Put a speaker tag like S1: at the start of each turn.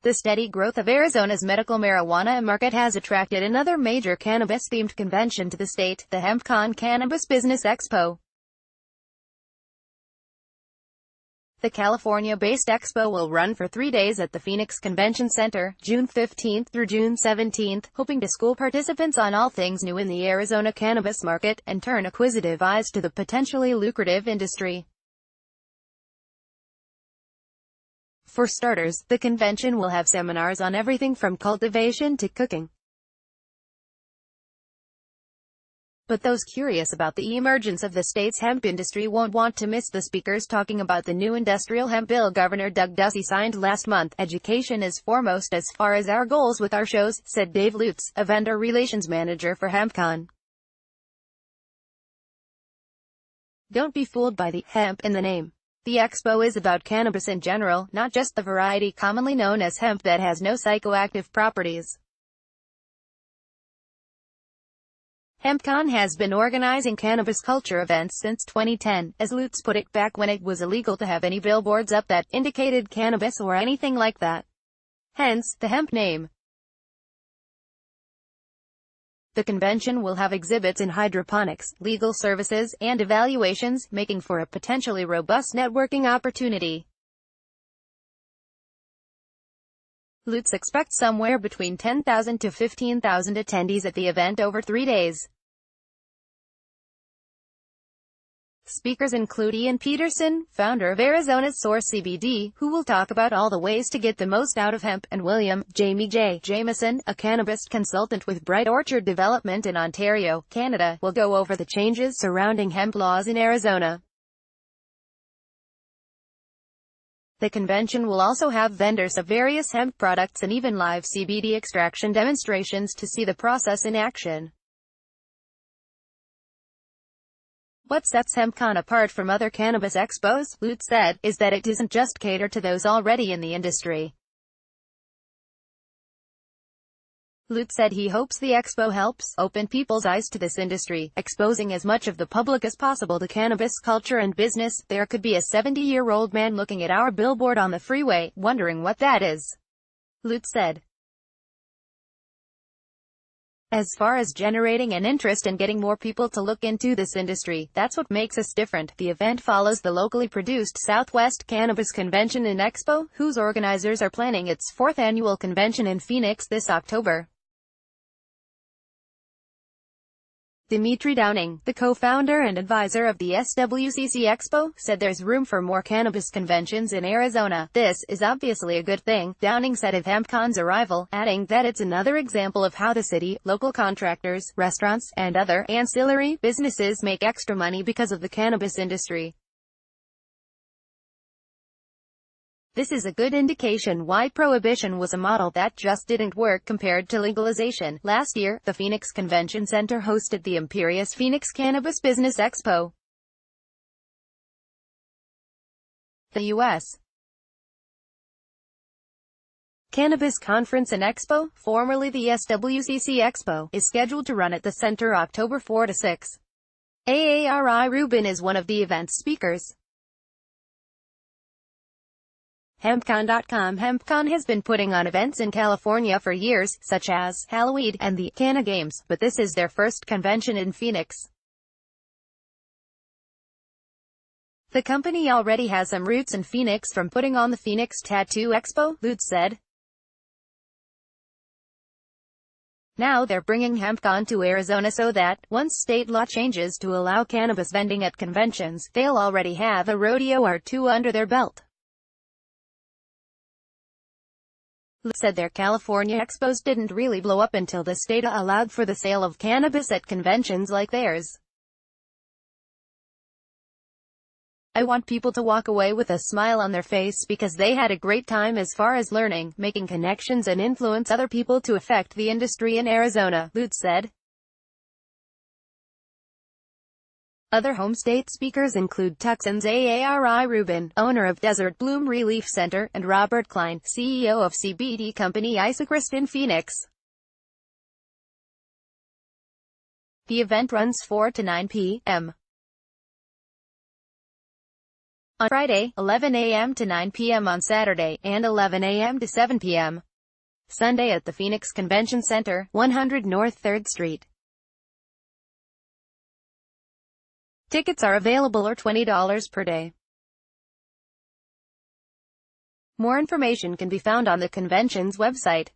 S1: The steady growth of Arizona's medical marijuana market has attracted another major cannabis-themed convention to the state, the HempCon Cannabis Business Expo. The California-based expo will run for 3 days at the Phoenix Convention Center, June 15 through June 17, hoping to school participants on all things new in the Arizona cannabis market, and turn acquisitive eyes to the potentially lucrative industry. For starters, the convention will have seminars on everything from cultivation to cooking. But those curious about the emergence of the state's hemp industry won't want to miss the speakers talking about the new industrial hemp bill Governor Doug Ducey signed last month. "Education is foremost as far as our goals with our shows," said Dave Lutz, a vendor relations manager for HempCon. "Don't be fooled by the hemp in the name. The expo is about cannabis in general, not just the variety commonly known as hemp that has no psychoactive properties." HempCon has been organizing cannabis culture events since 2010, as Lutz put it, back when it was illegal to have any billboards up that indicated cannabis or anything like that. Hence, the hemp name. The convention will have exhibits in hydroponics, legal services, and evaluations, making for a potentially robust networking opportunity. Lutz expects somewhere between 10,000 to 15,000 attendees at the event over 3 days. Speakers include Ian Peterson, founder of Arizona's Source CBD, who will talk about all the ways to get the most out of hemp, and William Jamie J. Jameson, a cannabis consultant with Bright Orchard Development in Ontario, Canada, will go over the changes surrounding hemp laws in Arizona. The convention will also have vendors of various hemp products and even live CBD extraction demonstrations to see the process in action. What sets HempCon apart from other cannabis expos, Lutz said, is that it doesn't just cater to those already in the industry. Lutz said he hopes the expo helps open people's eyes to this industry, exposing as much of the public as possible to cannabis culture and business. "There could be a 70-year-old man looking at our billboard on the freeway, wondering what that is," Lutz said. "As far as generating an interest and getting more people to look into this industry, that's what makes us different." The event follows the locally produced Southwest Cannabis Convention and Expo, whose organizers are planning its 4th annual convention in Phoenix this October. Dimitri Downing, the co-founder and advisor of the SWCC Expo, said there's room for more cannabis conventions in Arizona. "This is obviously a good thing," Downing said of HempCon's arrival, adding that it's another example of how the city, local contractors, restaurants, and other ancillary businesses make extra money because of the cannabis industry. "This is a good indication why prohibition was a model that just didn't work compared to legalization." Last year, the Phoenix Convention Center hosted the Imperious Phoenix Cannabis Business Expo. The U.S. Cannabis Conference and Expo, formerly the SWCC Expo, is scheduled to run at the center October 4 to 6. AARI Rubin is one of the event's speakers. HempCon.com. HempCon has been putting on events in California for years, such as Halloween and the Canna Games, but this is their first convention in Phoenix. The company already has some roots in Phoenix from putting on the Phoenix Tattoo Expo, Lutz said. Now they're bringing HempCon to Arizona so that, once state law changes to allow cannabis vending at conventions, they'll already have a rodeo or two under their belt. Lutz said their California expos didn't really blow up until the state allowed for the sale of cannabis at conventions like theirs. "I want people to walk away with a smile on their face because they had a great time as far as learning, making connections and influence other people to affect the industry in Arizona," Lutz said. Other home state speakers include Tucson's AARI Rubin, owner of Desert Bloom Relief Center, and Robert Klein, CEO of CBD company Isocrist in Phoenix. The event runs 4 to 9 p.m. on Friday, 11 a.m. to 9 p.m. on Saturday, and 11 a.m. to 7 p.m. Sunday at the Phoenix Convention Center, 100 North 3rd Street. Tickets are available or $20 per day. More information can be found on the convention's website.